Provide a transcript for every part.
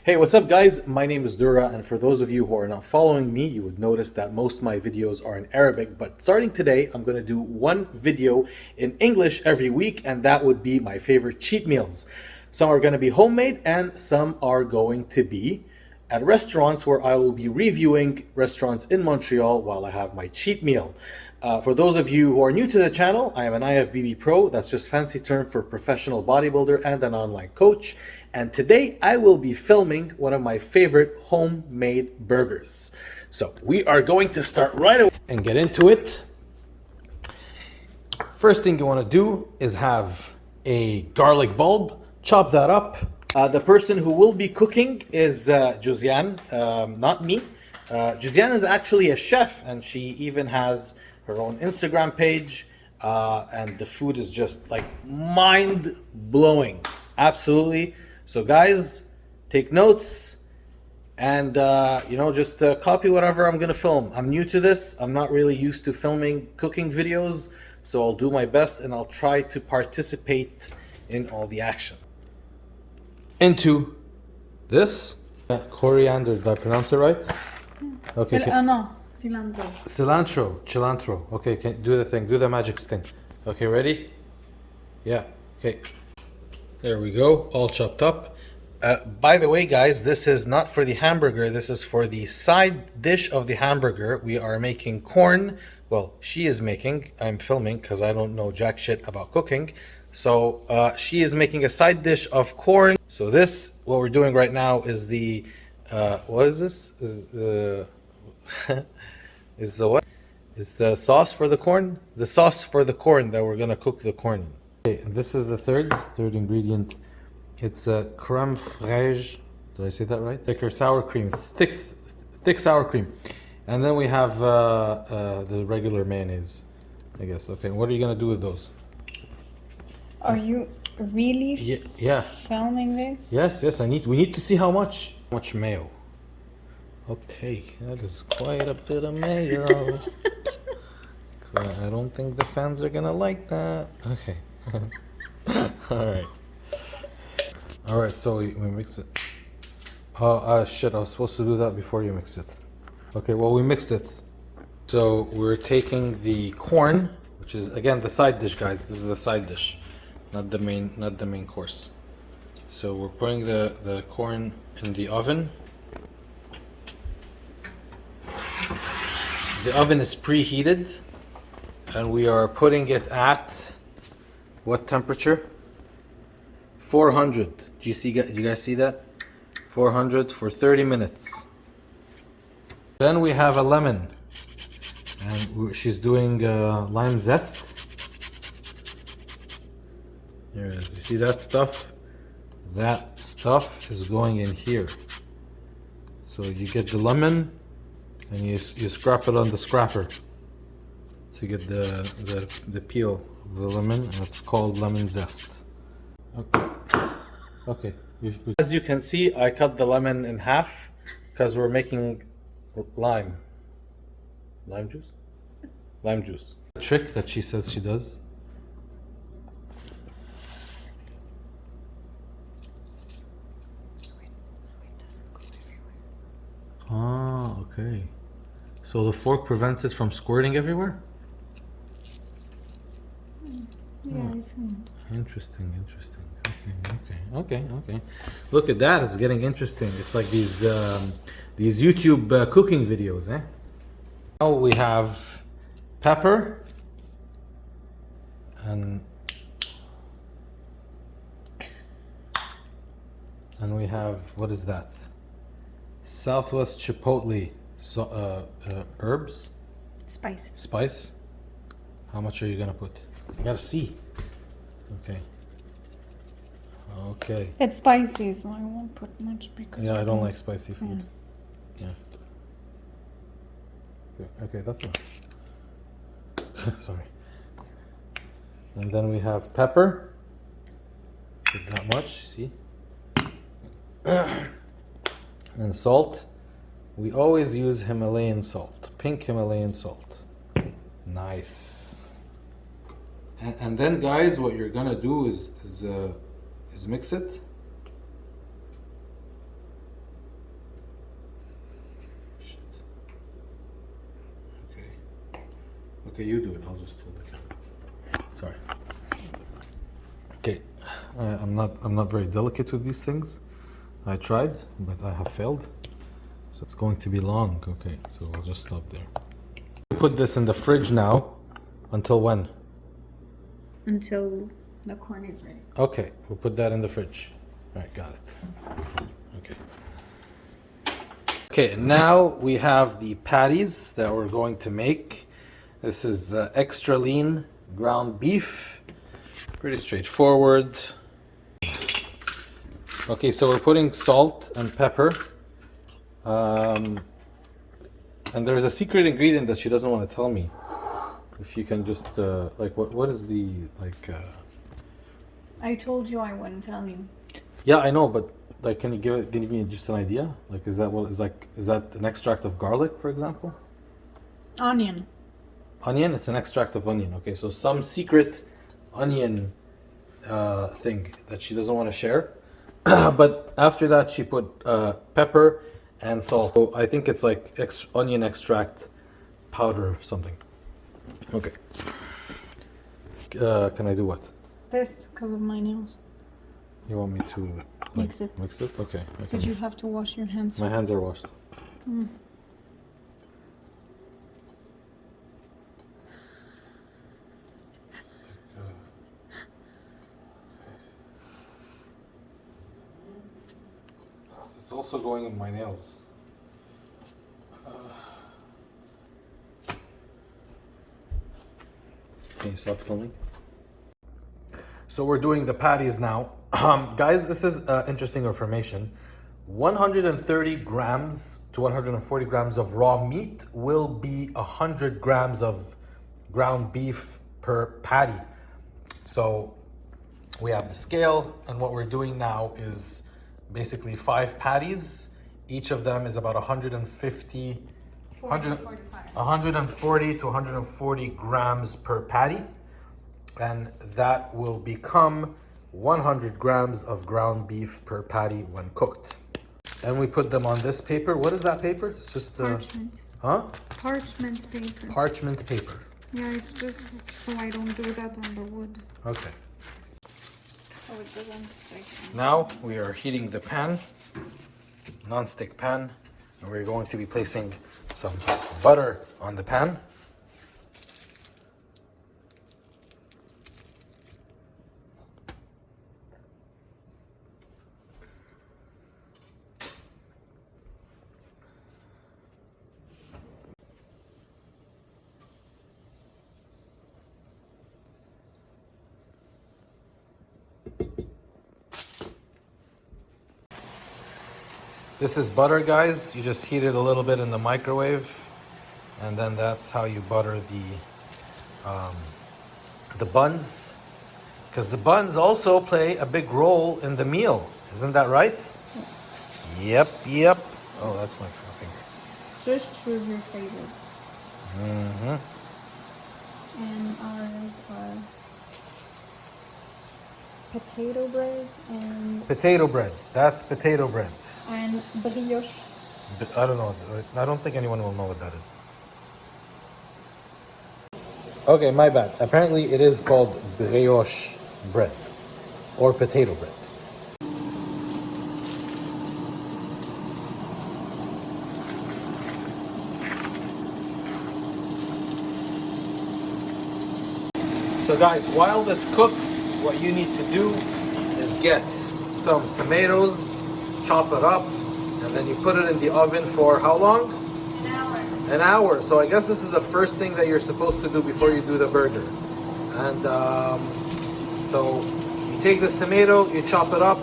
Hey, what's up guys? My name is Durrah, and for those of you who are not following me, you would notice that most of my videos are in Arabic, but starting today, I'm going to do one video in English every week, and that would be my favorite cheat meals. Some are going to be homemade, and some are going to be at restaurants where I will be reviewing restaurants in Montreal while I have my cheat meal. For those of you who are new to the channel, I am an IFBB Pro. That's just fancy term for professional bodybuilder and an online coach. And today I will be filming one of my favorite homemade burgers. So we are going to start right away and get into it. First thing you want to do is have a garlic bulb. Chop that up. The person who will be cooking is Josiane, not me. Josiane is actually a chef, and she even has her own Instagram page, and the food is just like mind-blowing. Absolutely. So guys, take notes and just copy whatever I'm gonna film. I'm new to this. I'm not really used to filming cooking videos, so I'll do my best and I'll try to participate in all the action. Into this coriander, did I pronounce it right? Okay. No, cilantro. Cilantro. Okay, do the thing, do the magic thing. Okay, ready? Yeah, okay. There we go, all chopped up. By the way, guys, this is not for the hamburger. This is for the side dish of the hamburger. We are making corn. Well, she is making. I'm filming because I don't know jack shit about cooking. So she is making a side dish of corn. So this, what we're doing right now is the, what is this? Is the what? Is the sauce for the corn? The sauce for the corn that we're gonna cook the corn in. Okay, and this is the third ingredient. It's a crème fraîche. Did I say that right? Thicker sour cream, thick sour cream. And then we have the regular mayonnaise, I guess. Okay, what are you gonna do with those? Are you really yeah. filming this? Yes, we need to see how much mayo. Okay, that is quite a bit of mayo. I don't think the fans are gonna like that. Okay. All right, so we mix it. Oh, shit, I was supposed to do that before you mix it. Okay, well, we mixed it. So we're taking the corn, which is, again, the side dish, guys. This is the side dish, not the main course. So we're putting the corn in the oven. The oven is preheated, and we are putting it at what temperature? 400. Do you guys see that? 400 for 30 minutes. Then we have a lemon, and she's doing lime zest. Here it is. You see that stuff? That stuff is going in here. So you get the lemon, and you scrap it on the scrapper to get the peel of the lemon, and it's called lemon zest. Okay. As you can see, I cut the lemon in half because we're making lime juice. The trick that she says she does. Ah, okay. So the fork prevents it from squirting everywhere? Yeah, I think. Interesting. Okay. Look at that, it's getting interesting. It's like these YouTube cooking videos, eh? Now we have pepper and we have, what is that? Southwest Chipotle herbs. Spice. How much are you gonna put? You gotta see. Okay. It's spicy, so I won't put much because Yeah, I don't like spicy food. Yeah. Okay, that's enough. Sorry. And then we have pepper. Not that much, see? And salt. We always use Himalayan salt, pink Himalayan salt. Nice. And then, guys, what you're gonna do is mix it. Okay, you do it. I'll just hold the camera. Sorry. Okay, I'm not very delicate with these things. I tried, but I have failed. So it's going to be long. Okay, so I'll just stop there. Put this in the fridge now. Until when? Until the corn is ready. Okay, we'll put that in the fridge. All right, got it. Okay. Okay, now we have the patties that we're going to make. This is extra lean ground beef. Pretty straightforward. Okay, so we're putting salt and pepper. And there's a secret ingredient that she doesn't want to tell me. If you can just, like, what is the, like... I told you I wouldn't tell you. Yeah, I know, but, like, can you give me just an idea? Like, is that an extract of garlic, for example? Onion. Onion? It's an extract of onion. Okay, so some secret onion thing that she doesn't want to share. But after that, she put pepper and salt. So I think it's like onion extract powder or something. Okay. Can I do what? This, because of my nails. You want me to like, Mix it. Mix it? Okay. But you have to wash your hands. My hands are washed. Mm. It's also going in my nails. Can you stop filming? So we're doing the patties now. Guys, this is interesting information. 130 grams to 140 grams of raw meat will be 100 grams of ground beef per patty. So we have the scale, and what we're doing now is basically 5 patties. Each of them is about 140 to 140 grams per patty. And that will become 100 grams of ground beef per patty when cooked. And we put them on this paper. What is that paper? It's just Parchment. Huh? Parchment paper. Parchment paper. Yeah, it's just so I don't do that on the wood. Okay. So it doesn't stick. Now we are heating the pan, non-stick pan, and we're going to be placing some butter on the pan. This is butter, guys. You just heat it a little bit in the microwave, and then that's how you butter the buns, because the buns also play a big role in the meal. Isn't that right? Yes. Yep. Oh, that's my finger. Just choose your favorite. Mm-hmm. And ours are potato bread and Potato bread. That's potato bread. brioche. But I don't know. I don't think anyone will know what that is. Okay, my bad. Apparently it is called brioche bread or potato bread. So guys, while this cooks, what you need to do is get some tomatoes, chop it up, and then you put it in the oven for how long? An hour. An hour. So I guess this is the first thing that you're supposed to do before you do the burger. And so you take this tomato, you chop it up,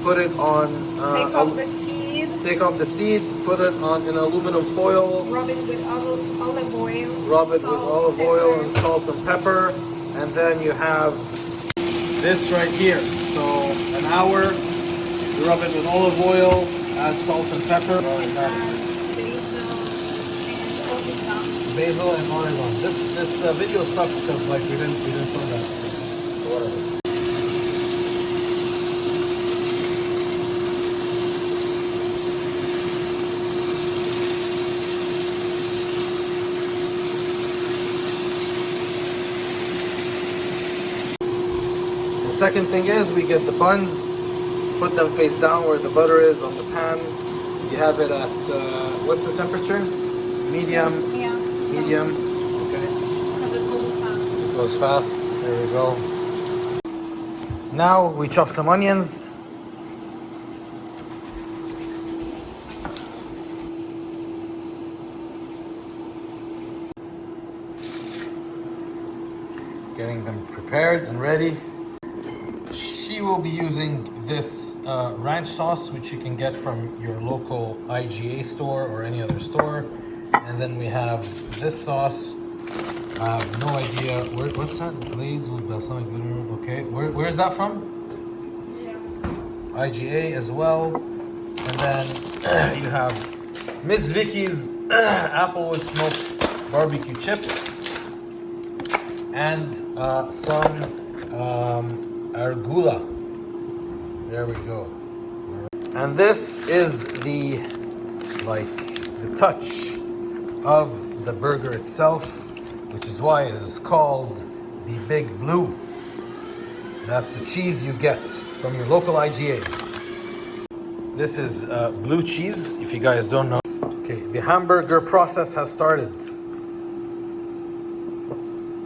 put it on... Take off the seed. Take off the seed, put it on in aluminum foil. Rub it with olive oil. Rub it with olive oil pepper. and salt and pepper. And then you have this right here. So an hour, you rub it with olive oil, add salt and pepper. Basil and oregano. This video sucks because like we didn't film that. So whatever. second thing is we get the buns, put them face down where the butter is on the pan. You have it at, what's the temperature? Medium? Yeah. Medium, okay. Because it goes fast. It goes fast, there we go. Now we chop some onions. Getting them prepared and ready. She will be using this ranch sauce, which you can get from your local IGA store or any other store. And then we have this sauce. I have no idea. What's that? Glaze with balsamic vinegar. Okay, where is that from? Yeah. IGA as well. And then you have Miss Vicky's Applewood smoked barbecue chips. And some arugula. There we go. And this is the touch of the burger itself, which is why it is called the Big Blue. That's the cheese you get from your local IGA. This is blue cheese, if you guys don't know. Okay, the hamburger process has started.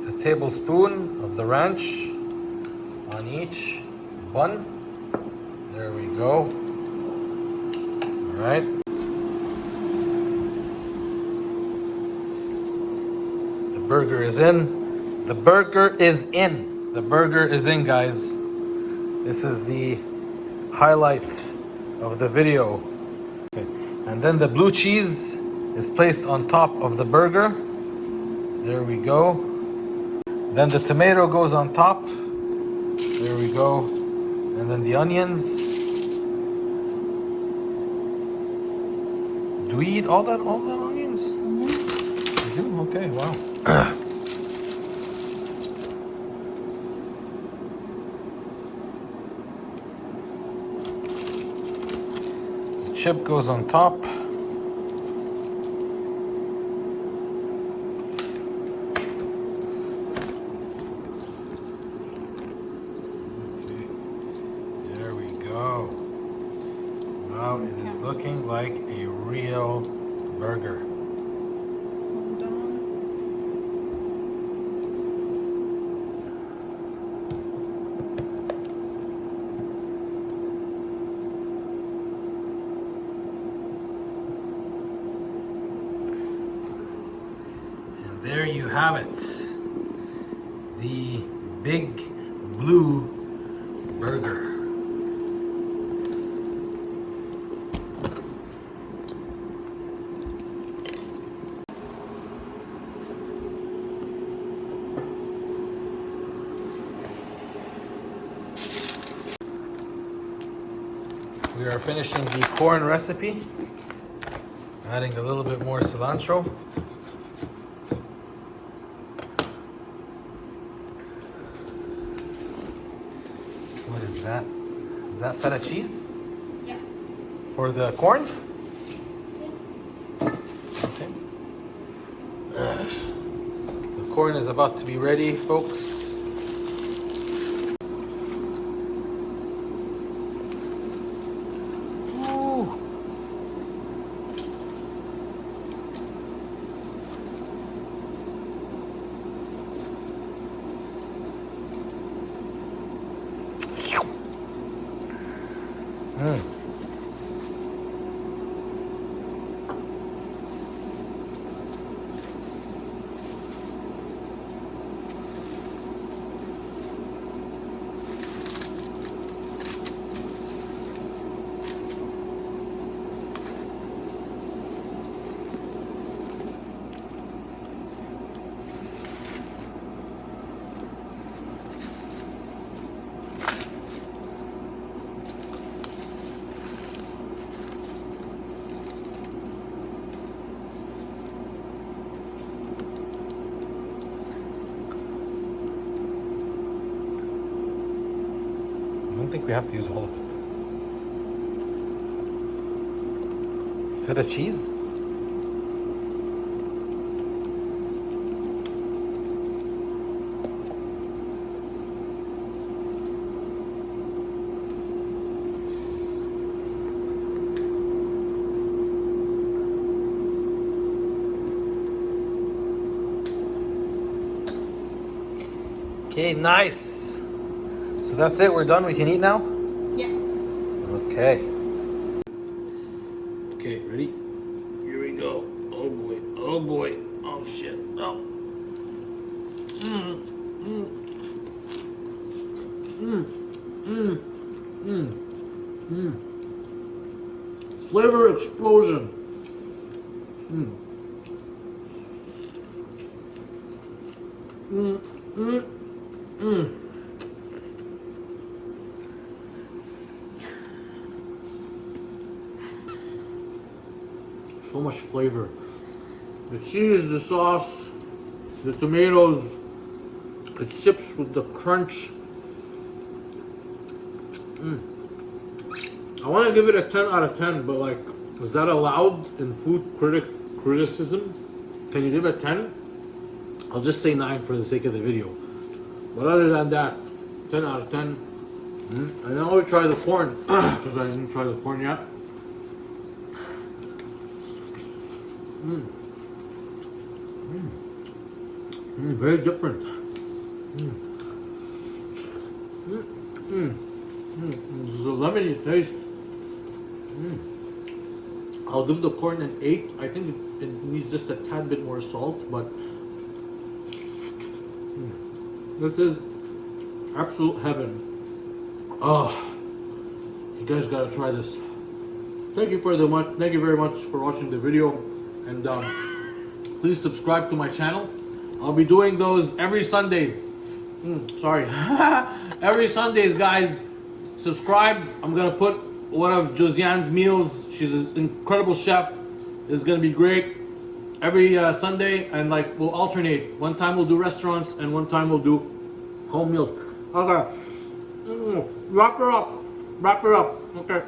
A tablespoon of the ranch on each bun. There we go. All right. The burger is in. The burger is in. The burger is in, guys. This is the highlight of the video. Okay. And then the blue cheese is placed on top of the burger. There we go. Then the tomato goes on top. There we go. And then the onions. Do we eat all that onions? Yes. We do? Okay, wow. The chip goes on top. Now it is looking like a real burger. Hold on. And there you have it. The Big Blue Burger. We are finishing the corn recipe, adding a little bit more cilantro. What is that? Is that feta cheese? Yeah. For the corn? Yes. Okay. The corn is about to be ready, folks. I don't think we have to use all of it. Feta cheese? Okay, nice. So that's it. We're done. We can eat now? Yeah. Okay. Okay, ready? Here we go. Oh boy. Oh boy. Oh shit. Oh. Mmm. Mmm. Mmm. Mmm. Mmm. Mmm. Flavor explosion. Mmm. Mmm. Mmm. Mmm. So much flavor. The cheese, the sauce, the tomatoes, it sips with the crunch. I want to give it a 10 out of 10, but like, is that allowed in food criticism? Can you give it 10? I'll just say 9 for the sake of the video. But other than that, 10 out of 10. And now we'll try the corn, because I didn't try the corn yet. Very different. This is a lemony taste. I'll give the corn an 8. I think it needs just a tad bit more salt, but this is absolute heaven. Oh, you guys gotta try this. Thank you very much for watching the video, and please subscribe to my channel. I'll be doing those every Sundays. Sorry, every Sundays, guys. Subscribe. I'm gonna put one of Josiane's meals. She's an incredible chef. It's gonna be great every Sunday, and like we'll alternate. One time we'll do restaurants, and one time we'll do home meals. Okay. Wrap her up. Wrap her up. Okay.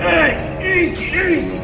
Hey, easy, easy.